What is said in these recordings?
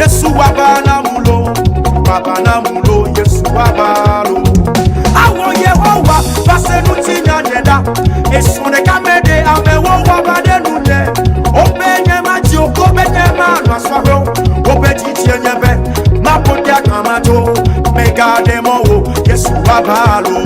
Yesu wabana mulo, Yesu wabalo. Awo Yehowa, pase nu ti nyanyeda. Esone kamede amewo wabade nune. Obenye maji obenye ma swaro. Obeji tienye mapodia kamato. Megade mo Yesu wabalo.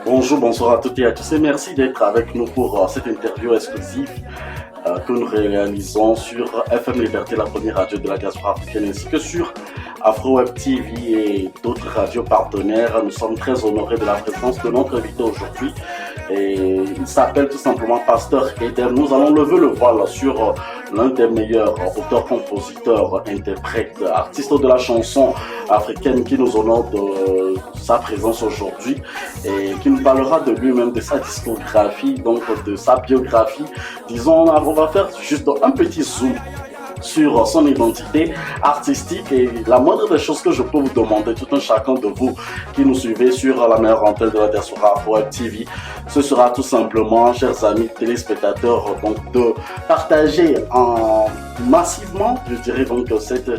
Bonjour, bonsoir à toutes et à tous et merci d'être avec nous pour cette interview exclusive que nous réalisons sur FM Liberté, la première radio de la diaspora africaine, ainsi que sur Afro Web TV et d'autres radios partenaires. Nous sommes très honorés de la présence de notre invité aujourd'hui. Et il s'appelle tout simplement Pasteur Edem. Nous allons lever le voile sur l'un des meilleurs auteurs, compositeurs, interprètes, artistes de la chanson africaine qui nous honore de sa présence aujourd'hui et qui nous parlera de lui-même, de sa discographie, donc de sa biographie. Disons, on va faire juste un petit zoom sur son identité artistique et la moindre des choses que je peux vous demander, tout un chacun de vous qui nous suivez sur la meilleure antenne de la diaspora Afro Web TV, ce sera tout simplement, chers amis téléspectateurs, donc de partager massivement, je dirais donc cette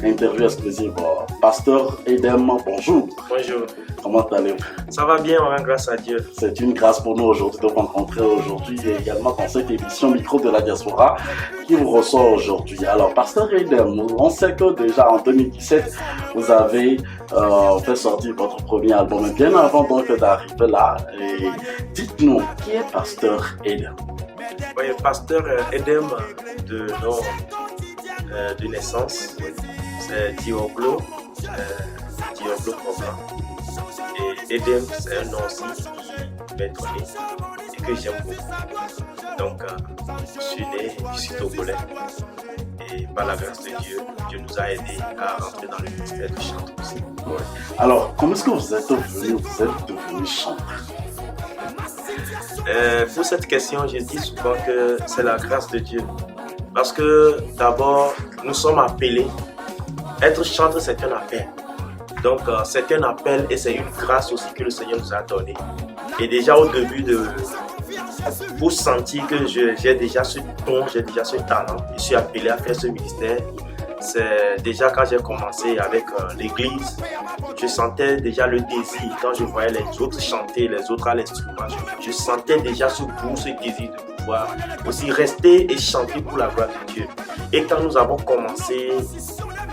interview exclusive. Pasteur Edem, bonjour. Bonjour. Comment allez-vous? Ça va bien, on rend grâce à Dieu. C'est une grâce pour nous aujourd'hui de vous rencontrer aujourd'hui et également dans cette émission Micro de la Diaspora qui vous reçoit aujourd'hui. Alors, Pasteur Edem, on sait que déjà en 2017, vous avez fait sortir votre premier album. Et bien avant donc d'arriver là, dites-nous, qui est Pasteur Edem? Oui, Pasteur Edem de nom de naissance, c'est Dioglo Kobla. Et Edem, c'est un nom aussi qui m'est donné et que j'aime beaucoup. Donc, je suis né, je suis togolais. Et par la grâce de Dieu, Dieu nous a aidés à rentrer dans le ministère du chant aussi. Ouais. Alors, comment est-ce que vous êtes devenu chanteur? Pour cette question, je dis souvent que c'est la grâce de Dieu. Parce que d'abord, nous sommes appelés. Être chanteur, c'est un appel. Donc, c'est un appel et c'est une grâce aussi que le Seigneur nous a donnée. Et déjà au début, pour sentir que j'ai déjà ce don, j'ai déjà ce talent, je suis appelé à faire ce ministère. C'est déjà quand j'ai commencé avec l'église, je sentais déjà le désir. Quand je voyais les autres chanter, les autres à l'instrument, je sentais déjà ce goût, ce désir de pouvoir aussi rester et chanter pour la gloire de Dieu. Et quand nous avons commencé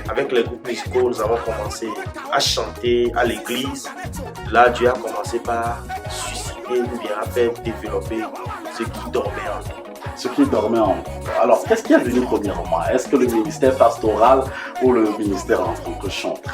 avec les groupes musicaux, nous avons commencé à chanter à l'église. Là, Dieu a commencé par susciter ou bien à faire développer ce qui dormait en nous. Ce qui dormait en nous. Alors, qu'est-ce qui est venu premièrement? Est-ce que le ministère pastoral ou le ministère en tant que chanteur?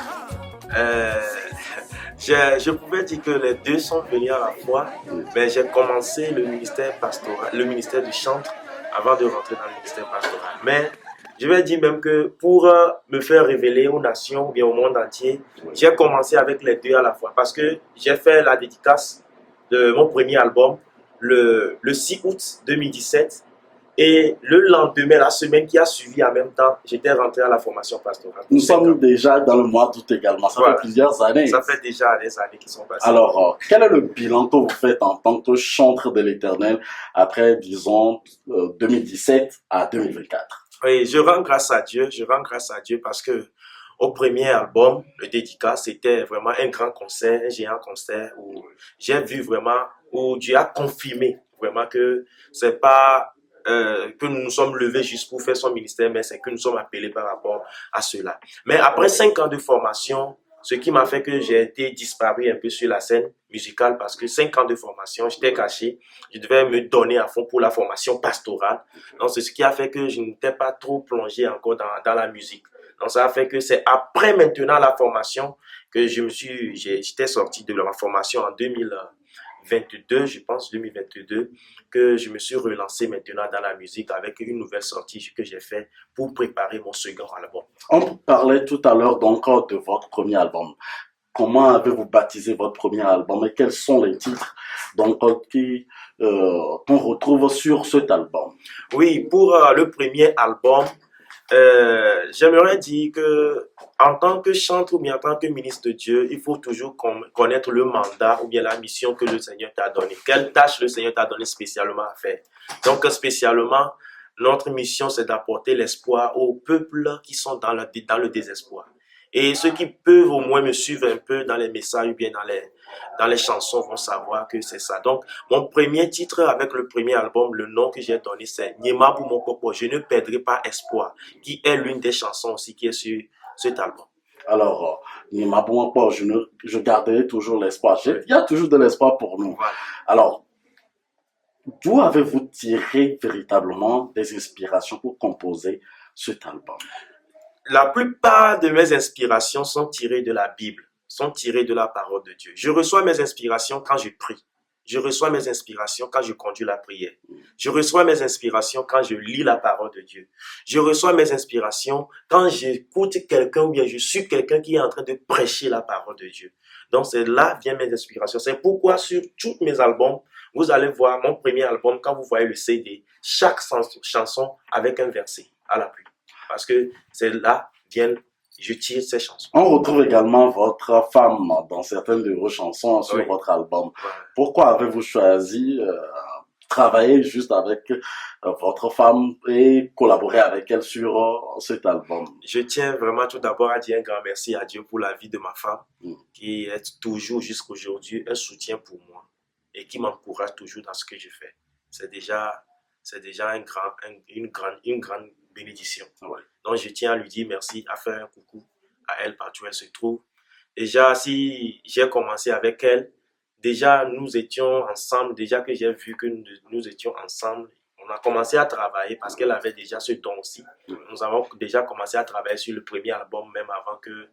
Je pouvais dire que les deux sont venus à la fois, mais j'ai commencé le ministère pastoral, le ministère du chantre avant de rentrer dans le ministère pastoral. Mais je vais dire même que pour me faire révéler aux nations ou bien au monde entier, j'ai commencé avec les deux à la fois parce que j'ai fait la dédicace de mon premier album le 6 août 2017 et le lendemain, la semaine qui a suivi en même temps, j'étais rentré à la formation pastorale. Nous sommes déjà dans le mois d'août également, ça fait plusieurs années. Ça fait déjà des années qui sont passées. Alors, quel est le bilan que vous faites en tant que chanteur de l'Éternel après, disons, 2017 à 2024? Oui, je rends grâce à Dieu parce que au premier album, le dédicace, c'était vraiment un grand concert, un géant concert où j'ai vu vraiment, où Dieu a confirmé vraiment que c'est pas que nous nous sommes levés juste pour faire son ministère, mais c'est que nous sommes appelés par rapport à cela. Mais après 5 ans de formation, ce qui m'a fait que j'ai été disparu un peu sur la scène musicale parce que 5 ans de formation, j'étais caché, je devais me donner à fond pour la formation pastorale. Donc c'est ce qui a fait que je n'étais pas trop plongé encore dans la musique. Donc ça a fait que c'est après maintenant la formation que j'étais sorti de ma formation en 2022, je pense 2022, que je me suis relancé maintenant dans la musique avec une nouvelle sortie que j'ai fait pour préparer mon second album. On parlait tout à l'heure donc de votre premier album. comment avez-vous baptisé votre premier album et quels sont les titres donc, qu'on retrouve sur cet album? Oui, pour le premier album, j'aimerais dire que en tant que chanteur ou bien en tant que ministre de Dieu, il faut toujours connaître le mandat ou bien la mission que le Seigneur t'a donné. Quelle tâche le Seigneur t'a donné spécialement à faire. Donc spécialement, notre mission, c'est d'apporter l'espoir aux peuples qui sont dans le désespoir. Et ceux qui peuvent au moins me suivre un peu dans les messages ou bien dans les chansons vont savoir que c'est ça. Donc, mon premier titre avec le premier album, le nom que j'ai donné, c'est Nyema pour mon popo, je ne perdrai pas espoir, qui est l'une des chansons aussi qui est sur cet album. Alors, Nyema pour mon popo, je garderai toujours l'espoir. Il y a toujours de l'espoir pour nous. Voilà. Alors, d'où avez-vous tiré véritablement des inspirations pour composer cet album? La plupart de mes inspirations sont tirées de la Bible, sont tirées de la parole de Dieu. Je reçois mes inspirations quand je prie. Je reçois mes inspirations quand je conduis la prière. Je reçois mes inspirations quand je lis la parole de Dieu. Je reçois mes inspirations quand j'écoute quelqu'un ou bien je suis quelqu'un qui est en train de prêcher la parole de Dieu. Donc c'est là viennent mes inspirations. C'est pourquoi sur tous mes albums, vous allez voir mon premier album, quand vous voyez le CD, chaque chanson avec un verset à l'appui. Parce que c'est là je tire ces chansons. On retrouve également votre femme dans certaines de vos chansons sur votre album. Ouais. Pourquoi avez-vous choisi travailler juste avec votre femme et collaborer avec elle sur cet album? Je tiens vraiment tout d'abord à dire un grand merci à Dieu pour la vie de ma femme, qui est toujours jusqu'à aujourd'hui un soutien pour moi et qui m'encourage toujours dans ce que je fais. C'est déjà une grande bénédiction. Ouais. Donc je tiens à lui dire merci, à faire un coucou à elle partout où elle se trouve. Déjà, si j'ai commencé avec elle, déjà nous étions ensemble, déjà que j'ai vu que nous étions ensemble, on a commencé à travailler parce qu'elle avait déjà ce don aussi. Nous avons déjà commencé à travailler sur le premier album même avant que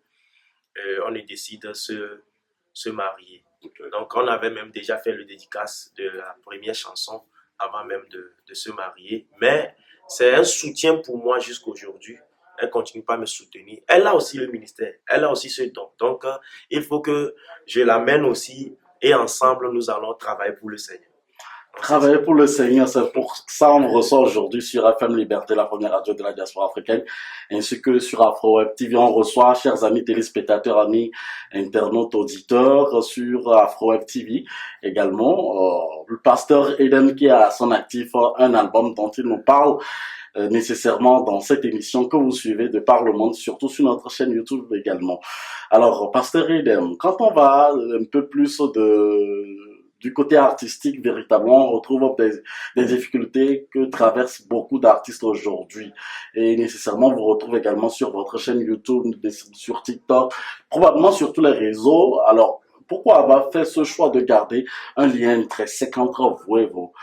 on ne décide de se marier. Okay. Donc on avait même déjà fait le dédicace de la première chanson avant même de se marier. Mais c'est un soutien pour moi jusqu'à aujourd'hui. Elle continue pas à me soutenir. Elle a aussi le ministère. Elle a aussi ce don. Donc, il faut que je l'amène aussi et ensemble, nous allons travailler pour le Seigneur. Travailler pour le Seigneur, c'est pour ça on ressort aujourd'hui sur FM Liberté, la première radio de la diaspora africaine, ainsi que sur Afro Web TV. On reçoit, chers amis téléspectateurs, amis internautes, auditeurs, sur Afro Web TV également, le pasteur Eden qui a à son actif un album dont il nous parle nécessairement dans cette émission que vous suivez de par le monde, surtout sur notre chaîne YouTube également. Alors, pasteur Eden, quand on va un peu plus du côté artistique, véritablement, on retrouve des difficultés que traversent beaucoup d'artistes aujourd'hui. Et nécessairement, vous retrouvez également sur votre chaîne YouTube, sur TikTok, probablement sur tous les réseaux. Alors, pourquoi avoir fait ce choix de garder un lien très sec entre vous et vos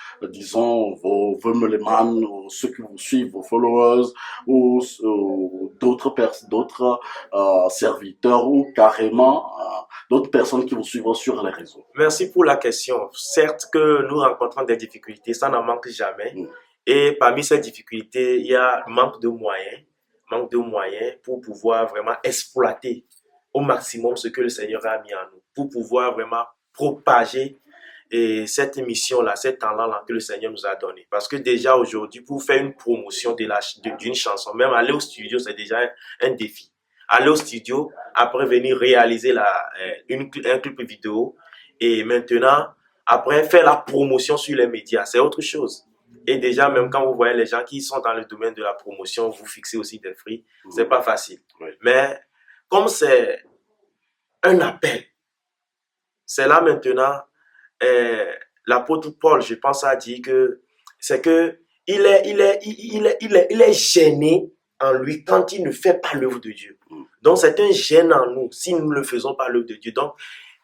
musulmans, ou ceux qui vous suivent, vos followers, ou d'autres serviteurs, ou carrément d'autres personnes qui vous suivent sur les réseaux? Merci pour la question. Certes que nous rencontrons des difficultés, ça n'en manque jamais. Et parmi ces difficultés, il y a manque de moyens pour pouvoir vraiment exploiter au maximum ce que le Seigneur a mis en nous, pour pouvoir vraiment propager cette mission-là, cet talent-là que le Seigneur nous a donné. Parce que déjà aujourd'hui, pour faire une promotion d'une chanson, même aller au studio, c'est déjà un défi. Aller au studio, après venir réaliser un clip vidéo, et maintenant, après faire la promotion sur les médias, c'est autre chose. Et déjà, même quand vous voyez les gens qui sont dans le domaine de la promotion, vous fixez aussi des prix, c'est pas facile. Oui. Mais comme c'est un appel, c'est là maintenant, l'apôtre Paul, je pense, a dit que c'est que il est gêné en lui quand il ne fait pas l'œuvre de Dieu. Donc c'est un gêne en nous si nous ne le faisons pas l'œuvre de Dieu. Donc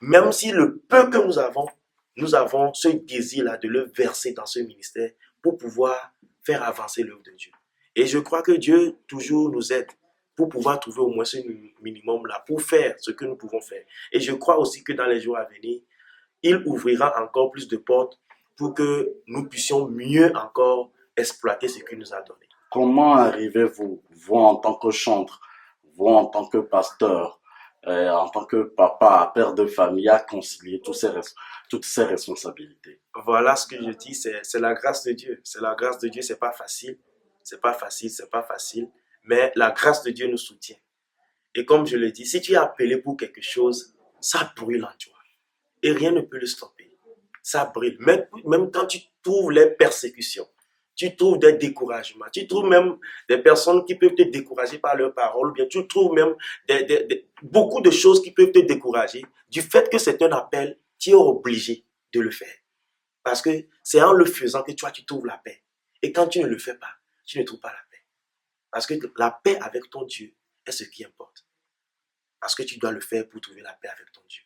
même si le peu que nous avons ce désir-là de le verser dans ce ministère pour pouvoir faire avancer l'œuvre de Dieu. Et je crois que Dieu toujours nous aide pour pouvoir trouver au moins ce minimum-là, pour faire ce que nous pouvons faire. Et je crois aussi que dans les jours à venir, il ouvrira encore plus de portes pour que nous puissions mieux encore exploiter ce qu'il nous a donné. Comment arrivez-vous, vous en tant que chantre, vous en tant que pasteur, en tant que papa, père de famille, à concilier toutes ces responsabilités? Voilà ce que je dis, c'est la grâce de Dieu. C'est la grâce de Dieu, c'est pas facile. C'est pas facile, c'est pas facile. Mais la grâce de Dieu nous soutient. Et comme je le dis, si tu es appelé pour quelque chose, ça brûle en toi. Et rien ne peut le stopper. Ça brûle. Même quand tu trouves les persécutions, tu trouves des découragements, tu trouves même des personnes qui peuvent te décourager par leurs paroles, ou bien tu trouves même beaucoup de choses qui peuvent te décourager. Du fait que c'est un appel, tu es obligé de le faire. Parce que c'est en le faisant que tu trouves la paix. Et quand tu ne le fais pas, tu ne trouves pas la paix. Parce que la paix avec ton Dieu est ce qui importe. Parce que tu dois le faire pour trouver la paix avec ton Dieu.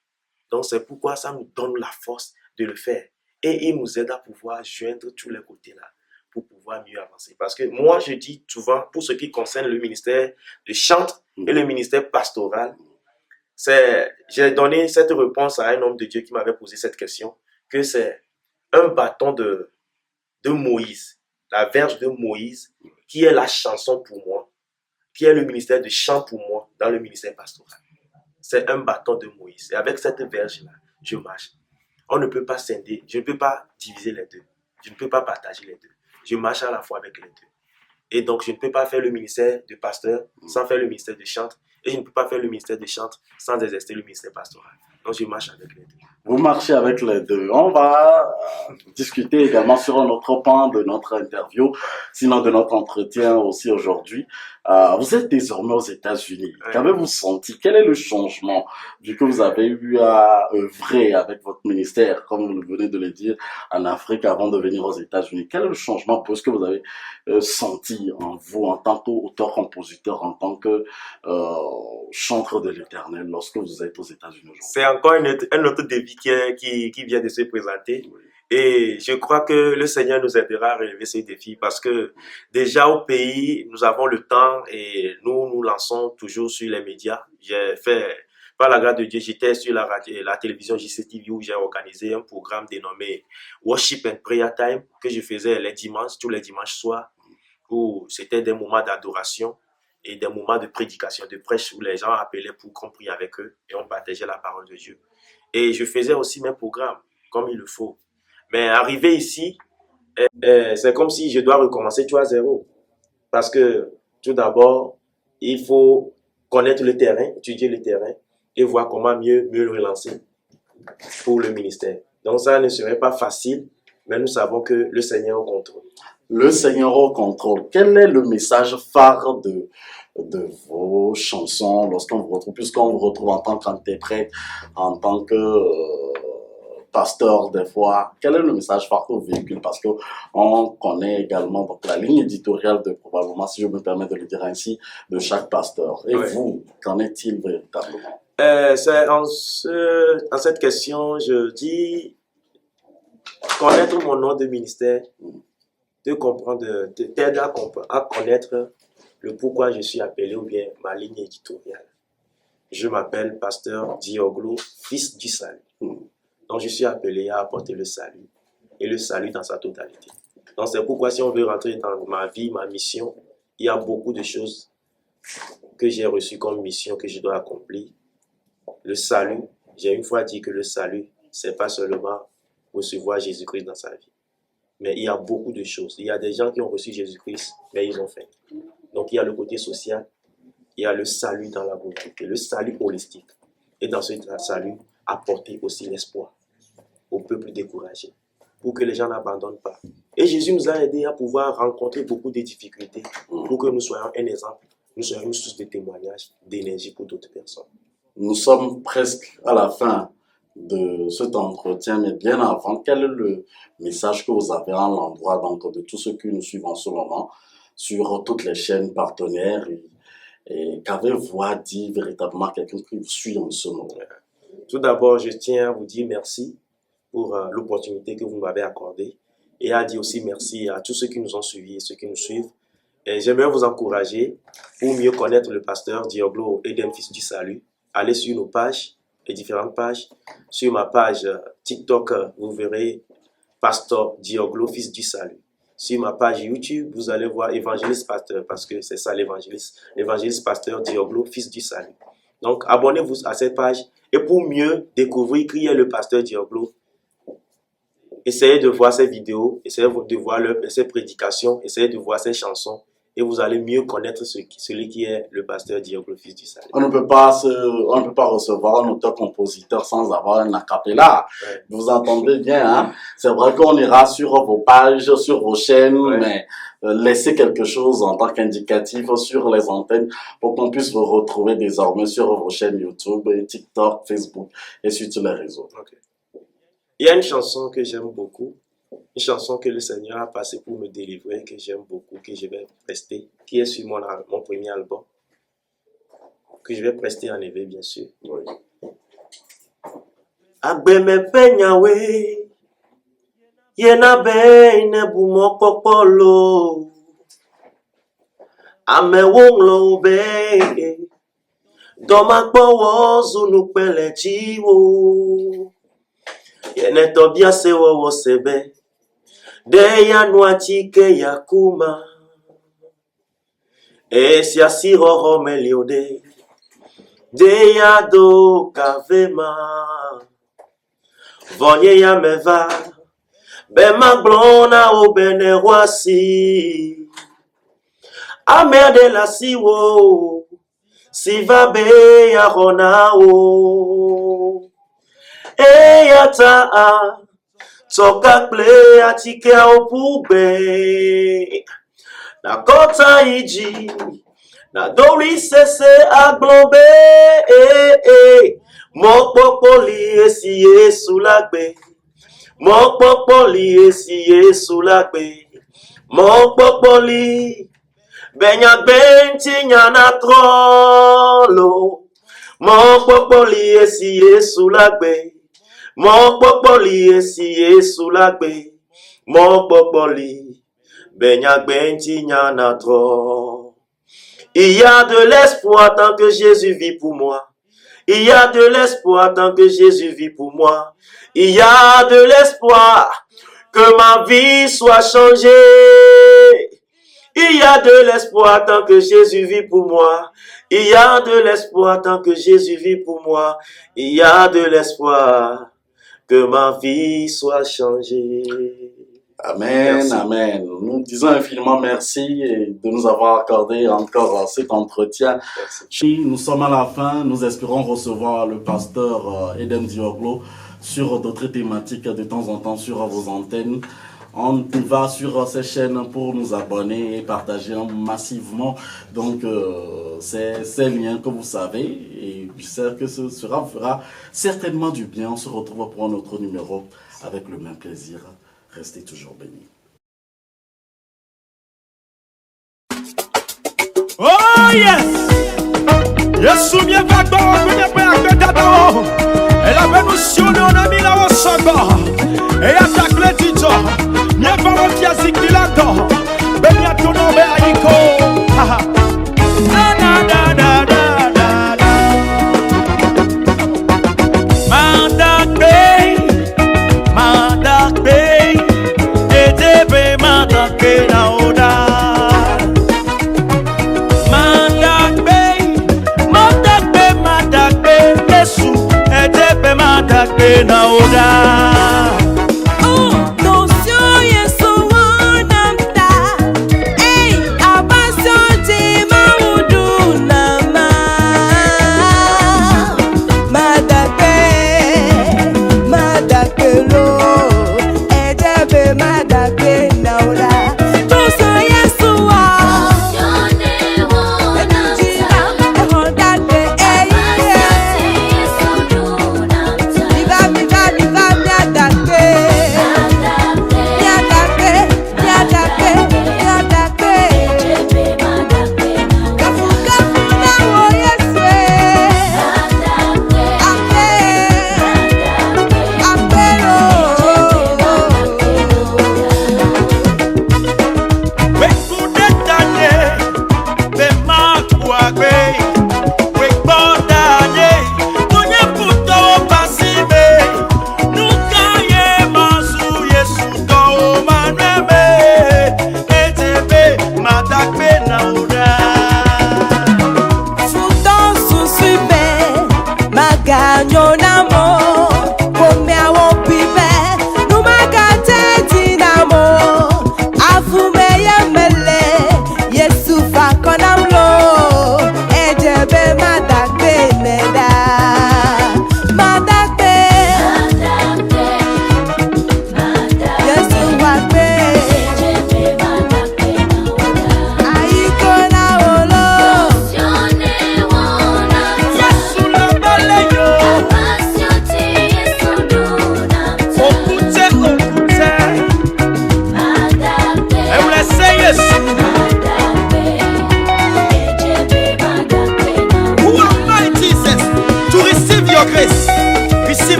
Donc c'est pourquoi ça nous donne la force de le faire. Et il nous aide à pouvoir joindre tous les côtés là pour pouvoir mieux avancer. Parce que moi je dis souvent, pour ce qui concerne le ministère de chant et le ministère pastoral, j'ai donné cette réponse à un homme de Dieu qui m'avait posé cette question, que c'est un bâton de Moïse, la verge de Moïse, qui est la chanson pour moi, qui est le ministère de chant pour moi dans le ministère pastoral. C'est un bâton de Moïse. Et avec cette verge-là, je marche. On ne peut pas scinder, je ne peux pas diviser les deux. Je ne peux pas partager les deux. Je marche à la fois avec les deux. Et donc, je ne peux pas faire le ministère de pasteur sans faire le ministère de chant. Et je ne peux pas faire le ministère de chant sans exercer le ministère pastoral. Donc, je marche avec les deux. Vous marchez avec les deux. On va discuter également sur un autre pan de notre interview, sinon de notre entretien aussi aujourd'hui. Vous êtes désormais aux États-Unis. Ouais. Qu'avez-vous senti? Quel est le changement vu que vous avez eu à œuvrer avec votre ministère, comme vous venez de le dire, en Afrique avant de venir aux États-Unis? Quel est le changement que vous avez senti en vous en tant qu'auteur-compositeur, en tant que chanteur de l'Éternel lorsque vous êtes aux États-Unis aujourd'hui? C'est encore un autre défi qui vient de se présenter. Oui. Et je crois que le Seigneur nous aidera à relever ces défis parce que déjà au pays, nous avons le temps et nous nous lançons toujours sur les médias. J'ai fait, par la grâce de Dieu, j'étais sur la radio, la télévision JCTV où j'ai organisé un programme dénommé Worship and Prayer Time que je faisais les dimanches, tous les dimanches soirs, où c'était des moments d'adoration et des moments de prédication, de prêche où les gens appelaient pour qu'on prie avec eux et on partageait la parole de Dieu. Et je faisais aussi mes programmes comme il le faut. Mais arrivé ici, c'est comme si je dois recommencer tout à zéro. Parce que tout d'abord, il faut connaître le terrain, étudier le terrain et voir comment mieux le relancer pour le ministère. Donc ça ne serait pas facile, mais nous savons que le Seigneur est au contrôle. Le Seigneur au contrôle. Quel est le message phare de vos chansons lorsqu'on vous retrouve, puisqu'on vous retrouve en tant qu'interprète, en tant que pasteur des fois? Quel est le message phare que vous véhiculez? Parce que on connaît également donc, la ligne éditoriale de probablement, si je me permets de le dire ainsi, de chaque pasteur. Et vous, qu'en est-il véritablement? C'est en cette question, je dis connaître mon nom de ministère, de comprendre, t'aider à connaître le pourquoi je suis appelé ou bien ma ligne éditoriale. Je m'appelle pasteur Dioglo, fils du salut. Donc je suis appelé à apporter le salut et le salut dans sa totalité. Donc c'est pourquoi si on veut rentrer dans ma vie, ma mission, il y a beaucoup de choses que j'ai reçues comme mission que je dois accomplir. Le salut, j'ai une fois dit que le salut, c'est pas seulement recevoir Jésus-Christ dans sa vie. Mais il y a beaucoup de choses. Il y a des gens qui ont reçu Jésus-Christ, mais ils ont fait. Donc il y a le côté social, il y a le salut dans la globalité, le salut holistique. Et dans ce salut, apporter aussi l'espoir au peuple découragé, pour que les gens n'abandonnent pas. Et Jésus nous a aidés à pouvoir rencontrer beaucoup de difficultés, pour que nous soyons un exemple, nous soyons une source de témoignage, d'énergie pour d'autres personnes. Nous sommes presque à la fin de cet entretien, mais bien avant, quel est le message que vous avez à l'endroit donc, de tous ceux qui nous suivent en ce moment sur toutes les chaînes partenaires et qu'avez-vous à dire véritablement à quelqu'un qui vous suit en ce moment? Tout d'abord, je tiens à vous dire merci pour l'opportunité que vous m'avez accordée et à dire aussi merci à tous ceux qui nous ont suivis et ceux qui nous suivent. Et j'aimerais vous encourager pour mieux connaître le pasteur Dioglo Eden Fils du Salut. Allez sur nos pages, les différentes pages. Sur ma page TikTok, vous verrez Pasteur Dioglo Fils du Salut. Sur ma page YouTube, vous allez voir Évangéliste Pasteur, parce que c'est ça l'évangéliste. L'évangéliste Pasteur Dioglo Fils du Salut. Donc, abonnez-vous à cette page. Et pour mieux découvrir qui est le pasteur Dioglo, essayez de voir ses vidéos, essayez de voir ses prédications, essayez de voir ses chansons. Et vous allez mieux connaître celui qui est le pasteur Dioglo, fils du salut. On ne peut pas recevoir un auteur-compositeur sans avoir un acapella. Ouais. Vous entendez bien, hein? C'est vrai qu'on ira sur vos pages, sur vos chaînes, ouais. Mais laissez quelque chose en tant qu'indicatif sur les antennes pour qu'on puisse vous retrouver désormais sur vos chaînes YouTube, TikTok, Facebook et sur tous les réseaux. Okay. Il y a une chanson que j'aime beaucoup. Une chanson que le Seigneur a passée pour me délivrer, que j'aime beaucoup, que je vais prester, qui est sur mon premier album, que je vais prester en éveil, bien sûr. Oui. Agbeme penyawe, yena beine bumo popolo, ame wonglo be, domak powo zunu pele jiwo, yene tobia sewo wo sebe. Deya nuachike yakuma Esia siroro meliode Deya do kavema Vonye ya meva Bema blona o bene wasi Amerde la siwo Siva be ya rona o Eya taa Toka ple atike au pube Na kota iji Na dori sese aglobe Mokpokpoli esi yesu lagbe Mokpokpoli esi yesu lagbe Mokpokpoli Benya benti nyana trolo Mokpokpoli esi yesu lagbe Mokpokpoli esi yesu lagbe Mokpokpoli benya benti nyana tro. Il y a de l'espoir tant que Jésus vit pour moi. Il y a de l'espoir tant que Jésus vit pour moi. Il y a de l'espoir que ma vie soit changée. Il y a de l'espoir tant que Jésus vit pour moi. Il y a de l'espoir tant que Jésus vit pour moi. Il y a de l'espoir que ma vie soit changée. Amen, Merci. Amen. Nous disons infiniment merci de nous avoir accordé encore cet entretien. Merci. Nous sommes à la fin. Nous espérons recevoir le pasteur Eden Dioglo sur d'autres thématiques de temps en temps sur vos antennes. On va sur ces chaînes pour nous abonner et partager massivement. Donc, c'est ces liens que vous savez. Et je sais que ce fera certainement du bien. On se retrouve pour un autre numéro avec le même plaisir. Restez toujours bénis. Oh yes! Yesu bien va dans le père d'Adam. Elle avait nous sionné, on a mis la osanga. Et attaque le titre. Bien va le tiasi qui l'attend. Ben bien ton nom est Aïko. Da da da da da da da. Mandakbe, edebe mandakbe na oda. Yesu, edebe mandakbe na oda. Oh, don't show you so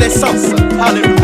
reconnaissance. Alléluia.